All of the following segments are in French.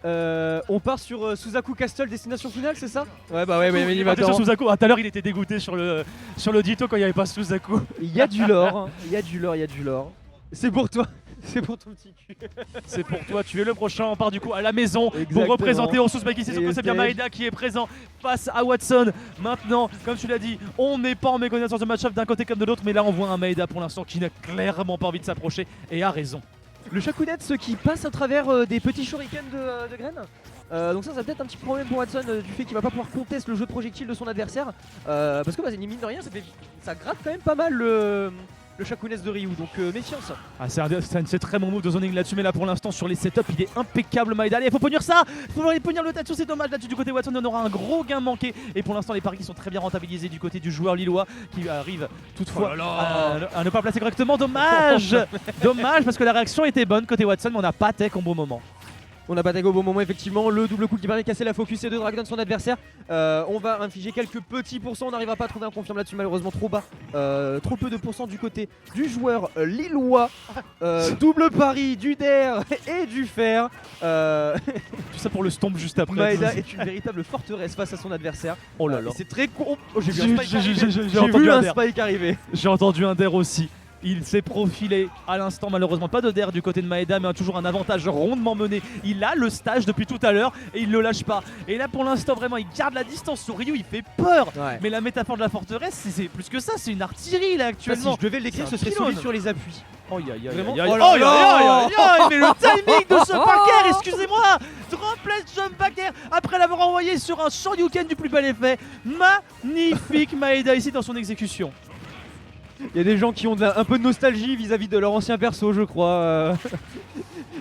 On part sur Suzaku Castle, destination finale, c'est ça? Ouais, Il est parti sur Suzaku. Ah, tout à l'heure, il était dégoûté sur le Ditto quand il n'y avait pas Suzaku. Il y a du lore, il y a du lore. C'est pour toi, c'est pour ton petit cul. C'est pour toi, tu es le prochain. On part du coup à la maison Exactement. pour représenter Ursus ici. Surtout, c'est bien Maeda qui est présent face à Watson. Maintenant, comme tu l'as dit, on n'est pas en méconnaissance de match-up d'un côté comme de l'autre. Mais là, on voit un Maeda pour l'instant qui n'a clairement pas envie de s'approcher et a raison. Le Shakunet, ce qui passe à travers des petits shurikens de graines. Donc ça va peut-être un petit problème pour Watson du fait qu'il va pas pouvoir contester le jeu de projectile de son adversaire. Parce que mine de rien, ça gratte quand même pas mal le Shakunet de Ryu, donc méfiance. Ah, c'est très bon move de zoning là-dessus, mais là pour l'instant sur les setups il est impeccable Maeda. Allez, il faut punir ça, il faut punir le Tatsu, c'est dommage là-dessus du côté Watson, on aura un gros gain manqué. Et pour l'instant les paris qui sont très bien rentabilisés du côté du joueur lillois qui arrive toutefois à ne pas placer correctement. Dommage. Dommage parce que la réaction était bonne côté Watson, mais on n'a pas tech au bon moment. On a pas tag au bon moment, effectivement. Le double coup qui permet de casser la focus et de drag down son adversaire. On va infliger quelques petits pourcents. On n'arrivera pas à trouver un confirme là-dessus, malheureusement trop bas. Trop peu de pourcents du côté du joueur lillois. Double pari du der et du fer. Tout ça pour le stomp juste après. Maeda est une véritable forteresse face à son adversaire. Oh là là. C'est très con. Oh, j'ai vu entendu un spike arriver. J'ai entendu un der aussi. Il s'est profilé à l'instant, malheureusement pas de der du côté de Maeda, mais toujours un avantage rondement mené. Il a le stage depuis tout à l'heure et il le lâche pas. Et là pour l'instant vraiment il garde la distance sur Ryu, il fait peur. Ouais. Mais la métaphore de la forteresse c'est plus que ça, c'est une artillerie là actuellement. Si je devais le décrire, ce serait celui sur les appuis. Oh ya ya vraiment. Mais le timing de ce backer, excusez-moi, Droplet jump backer après l'avoir envoyé sur un Shoryuken du plus bel effet. Magnifique Maeda ici dans son exécution. Il y a des gens qui ont un peu de nostalgie vis-à-vis de leur ancien perso, je crois.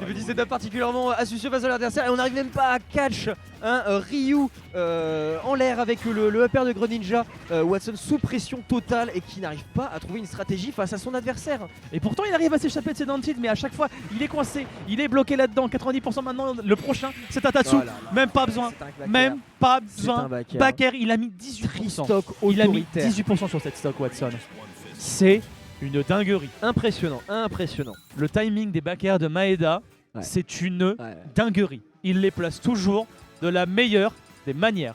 Des petits setups particulièrement astucieux face à l'adversaire. Et on n'arrive même pas à catch Ryu en l'air avec le upper de Greninja. Watson sous pression totale et qui n'arrive pas à trouver une stratégie face à son adversaire. Et pourtant il arrive à s'échapper de ses dentites, mais à chaque fois il est coincé, il est bloqué là-dedans. 90% maintenant, le prochain c'est un Tatsu. Même pas besoin. Même pas besoin. Backer, il a mis 18%. Il a mis 18% sur cette stock Watson. C'est une dinguerie. Impressionnant, impressionnant. Le timing des backers de Maeda, c'est une dinguerie. Il les place toujours de la meilleure des manières.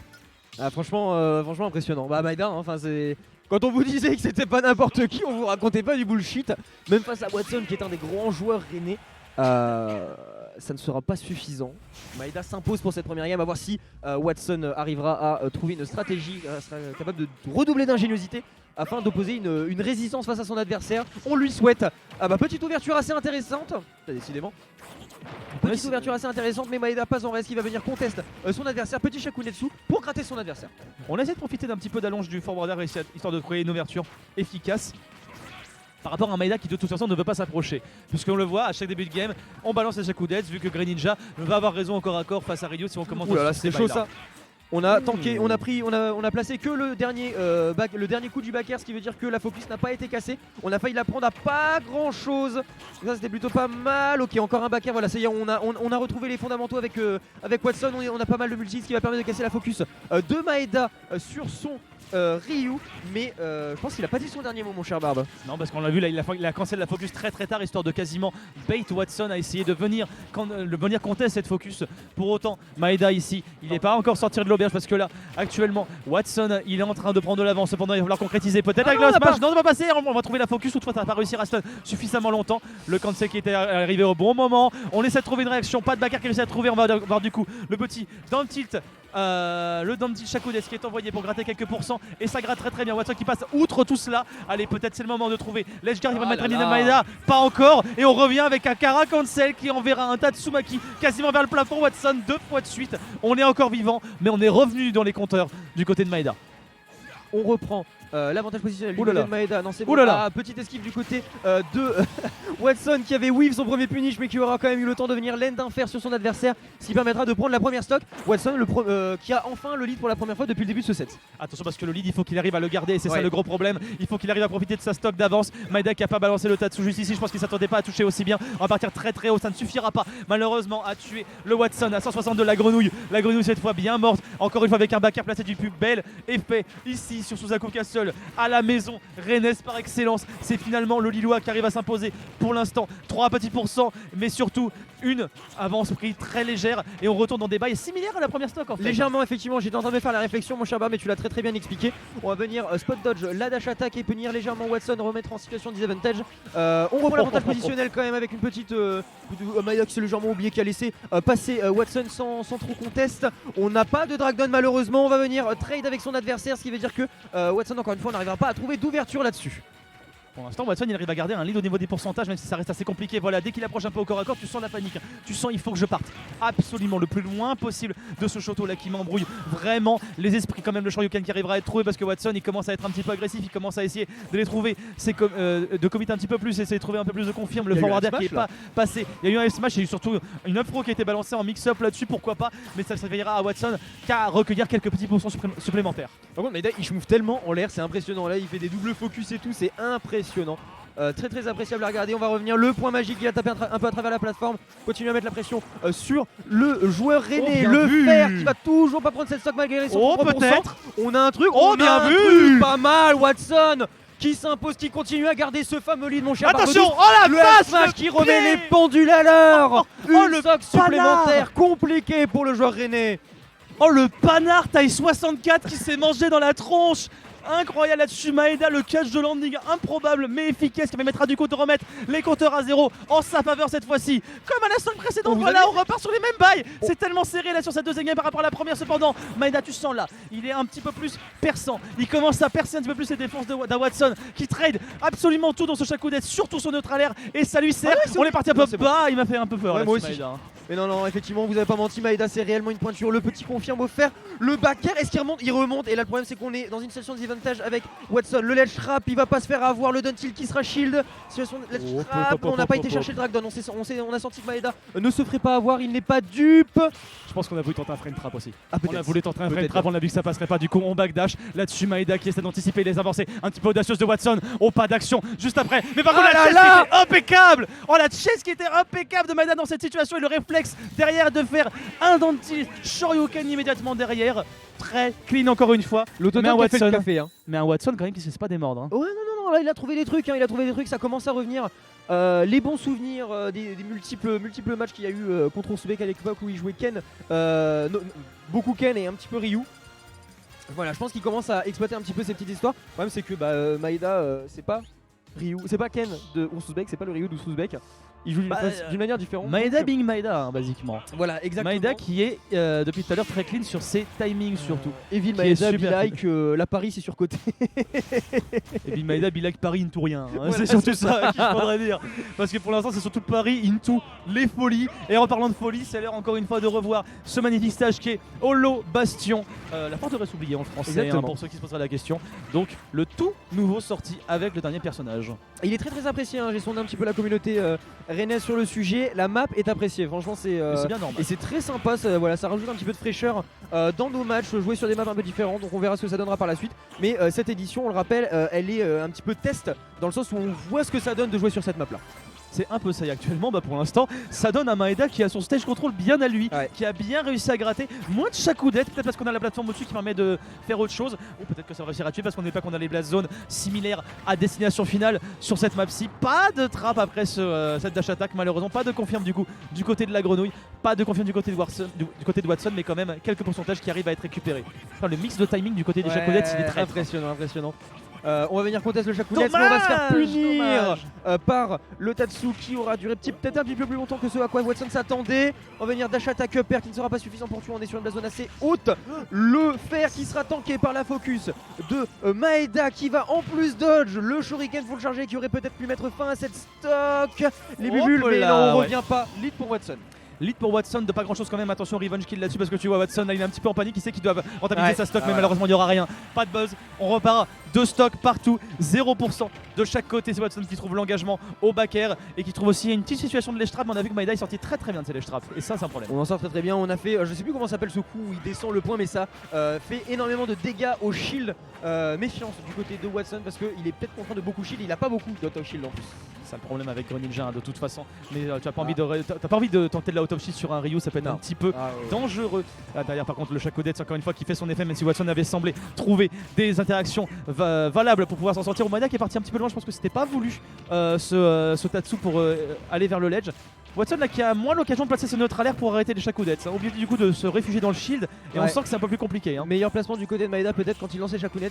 Ah, franchement impressionnant. Bah Maeda, enfin c'est... Quand on vous disait que c'était pas n'importe qui, on vous racontait pas du bullshit. Même face à Watson qui est un des grands joueurs rennais, ça ne sera pas suffisant. Maeda s'impose pour cette première game, à voir si Watson arrivera à trouver une stratégie, sera capable de redoubler d'ingéniosité afin d'opposer une résistance face à son adversaire. On lui souhaite petite ouverture assez intéressante, décidément. Petite ouverture assez intéressante, mais Maeda pas en reste qui va venir contester son adversaire, petit Shakunetsu pour gratter son adversaire. On essaie de profiter d'un petit peu d'allonge du forwarder histoire de trouver une ouverture efficace par rapport à un Maeda qui de toute façon ne veut pas s'approcher. Puisqu'on le voit à chaque début de game, on balance les Shakudets vu que Greninja va avoir raison au corps à corps face à Ryu si on commence. Oulala, c'est chaud ça. On a tanké, on a placé que le dernier coup du backer, ce qui veut dire que la focus n'a pas été cassée. On a failli la prendre à pas grand chose. Ça c'était plutôt pas mal. Ok, encore un backer, voilà, ça y est, on a retrouvé les fondamentaux avec Watson. On a pas mal de multi, ce qui va permettre de casser la focus de Maeda sur son Ryu, mais je pense qu'il a pas dit son dernier mot, mon cher Barbe. Non, parce qu'on l'a vu là, il a cancellé la focus très tard, histoire de quasiment bait Watson à essayer de venir contester cette focus. Pour autant, Maeda ici, il n'est pas encore sorti de l'auberge parce que là, actuellement, Watson, il est en train de prendre de l'avance. Cependant, il va falloir concrétiser peut-être avec le smash. Non, on va passer, on va trouver la focus. Toutefois, ça n'a pas réussi à stun suffisamment longtemps. Le cancel qui était arrivé au bon moment. On essaie de trouver une réaction, pas de backer qui réussit à trouver. On va voir du coup le petit down tilt. Le down tilt Shakudes qui est envoyé pour gratter quelques pourcents et ça gratte très bien. Watson qui passe outre tout cela. Allez, peut-être c'est le moment de trouver l'edgeguard qui va mettre Maeda, pas encore, et on revient avec un Kara cancel qui enverra un Tatsumaki quasiment vers le plafond. Watson 2 fois de suite, on est encore vivant mais on est revenu dans les compteurs du côté de Maeda. On reprend l'avantage positionnel du côté de Maeda. Non, c'est bon. Petite esquive du côté de Watson qui avait weave son premier punish mais qui aura quand même eu le temps de venir land d'un fer sur son adversaire, ce qui permettra de prendre la première stock. Watson qui a enfin le lead pour la première fois depuis le début de ce set. Attention parce que le lead il faut qu'il arrive à le garder et c'est ça le gros problème. Il faut qu'il arrive à profiter de sa stock d'avance. Maeda qui a pas balancé le Tatsu juste ici, je pense qu'il s'attendait pas à toucher aussi bien. On va partir très haut, ça ne suffira pas malheureusement à tuer le Watson à 162 la grenouille. La grenouille cette fois bien morte, encore une fois avec un backer placé du plus bel effet ici sur Suzaku Castle à la maison. Rennes par excellence, c'est finalement le Lillois qui arrive à s'imposer pour l'instant. 3 petits pourcents, mais surtout une avance pris très légère et on retourne dans des bails similaires à la première stock en fait. Légèrement, effectivement, j'étais en train de me faire la réflexion, mon cher Bas, mais tu l'as très bien expliqué. On va venir spot dodge, la dash attack et punir légèrement Watson, remettre en situation de disadvantage. On reprend l'avantage positionnel quand même avec une petite Maïda qui s'est légèrement oublié, qui a laissé passer Watson sans trop contest. On n'a pas de drag down malheureusement, on va venir trade avec son adversaire, ce qui veut dire que Watson encore une fois n'arrivera pas à trouver d'ouverture là-dessus. Pour l'instant, Watson il arrive à garder un lead au niveau des pourcentages, même si ça reste assez compliqué. Voilà, dès qu'il approche un peu au corps à corps, tu sens la panique. Tu sens il faut que je parte absolument le plus loin possible de ce château là qui m'embrouille vraiment les esprits. Quand même, le Shoryuken qui arrivera à être trouvé parce que Watson il commence à être un petit peu agressif, il commence à essayer de les trouver, de commit un petit peu plus, essayer de trouver un peu plus de confirme. Le forwarder qui est pas passé. Il y a eu un smash, il y a eu surtout une up pro qui a été balancée en mix-up là-dessus, pourquoi pas, mais ça servira à Watson qu'à recueillir quelques petits pourcents supplémentaires. Par contre, Maïda il schmouffe tellement en l'air, c'est impressionnant. Là, il fait des doubles focus et tout, c'est impressionnant. Très appréciable à regarder. On va revenir le point magique, il a tapé un peu à travers la plateforme, continue à mettre la pression sur le joueur René, le fer qui va toujours pas prendre cette stock malgré son propre peut-être. On a un truc, pas mal. Watson qui s'impose, qui continue à garder ce fameux lead, mon cher. Attention, le smash qui remet les pendules à l'heure. Une stock supplémentaire compliquée pour le joueur René. Oh le panard taille 64 qui s'est mangé dans la tronche. Incroyable là-dessus, Maeda, le catch de landing improbable mais efficace qui permettra du coup de remettre les compteurs à zéro en sa faveur cette fois-ci. Comme à la stock précédente, voilà, on repart sur les mêmes bails. C'est tellement serré là sur cette deuxième game par rapport à la première cependant. Maeda, tu sens là, il est un petit peu plus perçant. Il commence à percer un petit peu plus les défenses de Watson qui trade absolument tout dans ce Shakudet, surtout son neutral air et ça lui sert. On est parti un peu bas, il m'a fait un peu peur. Ouais, là, moi aussi. Maeda. Mais non, effectivement, vous avez pas menti, Maeda c'est réellement une pointure. Le petit confirme offert, le backer, est-ce qu'il remonte? Il remonte, et là le problème c'est qu'on est dans une situation de disadvantage avec Watson. Le ledge trap, il va pas se faire avoir, le Duntil qui sera shield. Situation de ledge trap, on n'a pas été chercher le drag down, on a senti que Maeda ne se ferait pas avoir, il n'est pas dupe. Je pense qu'on a voulu tenter un frame trap aussi. On a voulu tenter un frame trap, on a vu que ça passerait pas, du coup on backdash. Là-dessus Maeda qui essaie d'anticiper les avancées, un petit peu audacieuse de Watson. Oh, pas d'action juste après, mais par contre la chase qui était impeccable. Oh, la chase qui était impeccable de Maeda dans cette situation et le réflexe derrière de faire un Dantil Shoryuken immédiatement derrière. Très clean encore une fois. L'autodome qui a fait le café, hein. Mais un Watson quand même qui se laisse pas démordre. Hein. Ouais, non, là il a trouvé des trucs, ça commence à revenir. Les bons souvenirs des multiples matchs qu'il y a eu contre Uzbek à l'époque où il jouait Ken, beaucoup Ken et un petit peu Ryu. Voilà, je pense qu'il commence à exploiter un petit peu ces petites histoires. Le problème c'est que Maeda c'est pas Ryu, c'est pas Ken de Uzbek, c'est pas le Ryu de Uzbek. Il joue d'une manière différente. Maeda being Maeda, hein, basiquement. Voilà, exactement. Maeda qui est depuis tout à l'heure très clean sur ses timings surtout. Evil Maeda, be like la Paris c'est surcoté. Evil Maeda, be like Paris into rien. Hein. Voilà, c'est surtout ça qu'il faudrait dire. Parce que pour l'instant c'est surtout Paris into les folies. Et en parlant de folie, c'est l'heure encore une fois de revoir ce magnifique stage qui est Holo Bastion. La forteresse oubliée en français, hein, pour ceux qui se poseraient la question. Donc le tout nouveau sorti avec le dernier personnage. Il est très apprécié, hein. J'ai sondé un petit peu la communauté Rennes sur le sujet, la map est appréciée, franchement c'est bien normal. Et c'est très sympa, voilà, ça rajoute un petit peu de fraîcheur dans nos matchs, jouer sur des maps un peu différentes, donc on verra ce que ça donnera par la suite. Mais cette édition, on le rappelle, elle est un petit peu test, dans le sens où on voit ce que ça donne de jouer sur cette map là. C'est un peu ça et actuellement pour l'instant ça donne à Maeda qui a son stage control bien à lui, qui a bien réussi à gratter moins de Shakudet, peut-être parce qu'on a la plateforme au-dessus qui permet de faire autre chose, ou peut-être que ça va réussir à tuer parce qu'on n'est pas qu'on a les blast zones similaires à destination finale sur cette map-ci. Pas de trap après cette dash attack malheureusement, pas de confirme du coup du côté de la grenouille, pas de confirme du côté de Watson, mais quand même quelques pourcentages qui arrivent à être récupérés. Enfin, le mix de timing du côté des Shakudet il est très impressionnant. On va venir contester le Shakudet, mais on va se faire punir par le Tatsu qui aura duré peut-être un petit peu plus longtemps que ce à quoi Watson s'attendait. On va venir dash attack upper qui ne sera pas suffisant pour tuer, on est sur une zone assez haute. Le fer qui sera tanké par la focus de Maeda qui va en plus dodge le Shuriken full chargé qui aurait peut-être pu mettre fin à cette stock. Les bulles, mais non, on revient pas. Lead pour Watson. Lead pour Watson de pas grand chose quand même, attention Revenge kill là-dessus parce que tu vois Watson là, il est un petit peu en panique, il sait qu'il doit rentabiliser sa stock mais malheureusement il n'y aura rien, pas de buzz, on repart, 2 stocks partout, 0% de chaque côté. C'est Watson qui trouve l'engagement au back air et qui trouve aussi une petite situation de ledge trap, mais on a vu que Maeda est sorti très bien de ses ledge traps et ça c'est un problème. On en sort très bien, on a fait, je sais plus comment s'appelle ce coup où il descend le point mais ça fait énormément de dégâts au shield, méfiance du côté de Watson parce qu'il est peut-être contraint de beaucoup shield, il a pas beaucoup d'auto shield en plus. C'est le problème avec Greninja hein, de toute façon, mais tu n'as pas envie de tenter de la auto shield sur un Ryu, ça peut être un petit peu dangereux. Derrière par contre le Shakudet encore une fois qui fait son effet, même si Watson avait semblé trouver des interactions valables pour pouvoir s'en sortir. Maeda qui est parti un petit peu loin, je pense que c'était pas voulu ce Tatsu pour aller vers le ledge. Watson là qui a moins l'occasion de placer ses neutral air pour arrêter les Shakudettes. Obligé du coup de se réfugier dans le shield et on Ouais. sent que c'est un peu plus compliqué. Hein. Meilleur placement du côté de Maeda peut-être quand il lance les Shakunets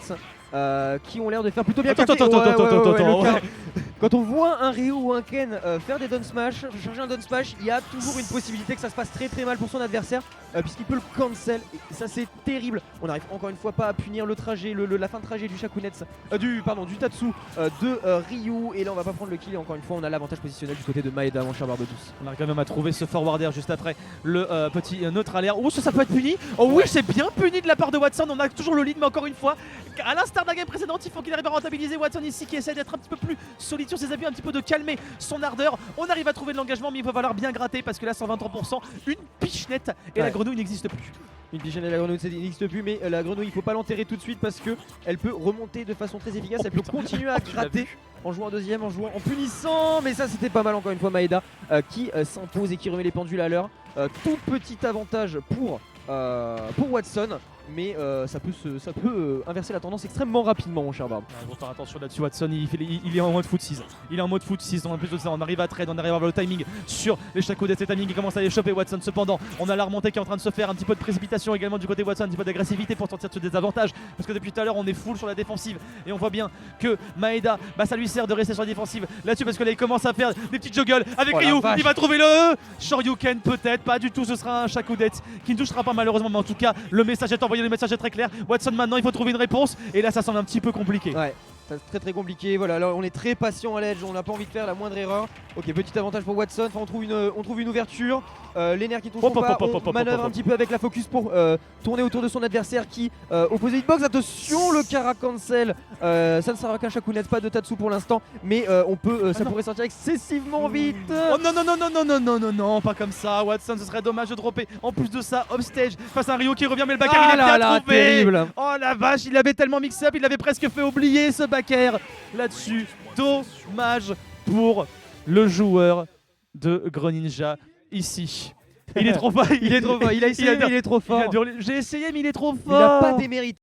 qui ont l'air de faire plutôt bien. Attends, capter. attends, Ouais, attends, ouais, attends, ouais, attends, le ouais. car- Quand on voit un Ryu ou un Ken faire des down smash, charger un down smash, il y a toujours une possibilité que ça se passe très très mal pour son adversaire puisqu'il peut le cancel et ça c'est terrible. On n'arrive encore une fois pas à punir le trajet, la fin de trajet du Shakunet, du Tatsu de Ryu et là on va pas prendre le kill et encore une fois on a l'avantage positionnel du côté de Maeda mon cher Barbe douce. On arrive quand même à trouver ce forward air juste après le petit neutral air. Oh ça peut être puni. Oh oui c'est bien puni de la part de Watson. On a toujours le lead mais encore une fois à l'instar de la game précédente il faut qu'il arrive à rentabiliser. Watson ici qui essaie d'être un petit peu plus solide sur ses appuis, un petit peu de calmer son ardeur. On arrive à trouver de l'engagement mais il va falloir bien gratter parce que là 123%, une pichenette et la Ouais. grenouille n'existe plus. Une pigeonne et la grenouille ça n'existe plus mais la grenouille il faut pas l'enterrer tout de suite parce que elle peut remonter de façon très efficace, Oh, elle peut putain. continuer à Tu l'as gratter en jouant en deuxième, en jouant en punissant, mais ça c'était pas mal encore une fois Maeda qui s'impose et qui remet les pendules à l'heure. Tout petit avantage pour Watson, mais ça peut inverser la tendance extrêmement rapidement mon cher Barbe. Il faut faire attention là-dessus. Watson il est en mode foot 6. Il est en mode foot 6. En plus de ça, on arrive à trade, on arrive à avoir le timing sur les Shakudettes. Les timing qui commence à les choper Watson. Cependant, on a la remontée qui est en train de se faire. Un petit peu de précipitation également du côté Watson, un petit peu d'agressivité pour sortir de ce désavantage. Parce que depuis tout à l'heure, on est full sur la défensive. Et on voit bien que Maeda, ça lui sert de rester sur la défensive là-dessus. Parce que là, il commence à faire des petites juggles avec Oh la Ryu. vache. Il va trouver le Shoryuken, peut-être. Pas du tout. Ce sera un Shakudette qui ne touchera pas malheureusement. Mais en tout cas, le message est envoyé. Le message est très clair. Watson maintenant, il faut trouver une réponse. Et là, ça semble un petit peu compliqué. Ouais, c'est très très compliqué. Voilà, là on est très patient à l'edge, on n'a pas envie de faire la moindre erreur. Ok, petit avantage pour Watson. Enfin, on trouve une ouverture. Les nerfs qui touchent Hop, pas. hop, hop, hop, On hop, manœuvre hop, un hop. petit peu avec la focus pour tourner autour de son adversaire qui opposait hitbox. Attention, le Kara cancel. Ça ne sera qu'un Shakunet, pas de Tatsu pour l'instant, mais on peut. Ça non. pourrait sortir excessivement vite. Oh non non non non non non non non non pas comme ça Watson, ce serait dommage de dropper. En plus de ça, upstage face à un Ryu qui revient mais le back air Ah il est là bien là, trouvé. terrible. Oh la vache, il avait tellement mix up, il avait presque fait oublier ce back air là-dessus. Dommage pour le joueur de Greninja ici. Il est trop fort, Il est trop fort. Il a essayé, mais il est trop il a fort. dû hurler. J'ai essayé mais il est trop Il n'a pas fort. démérité.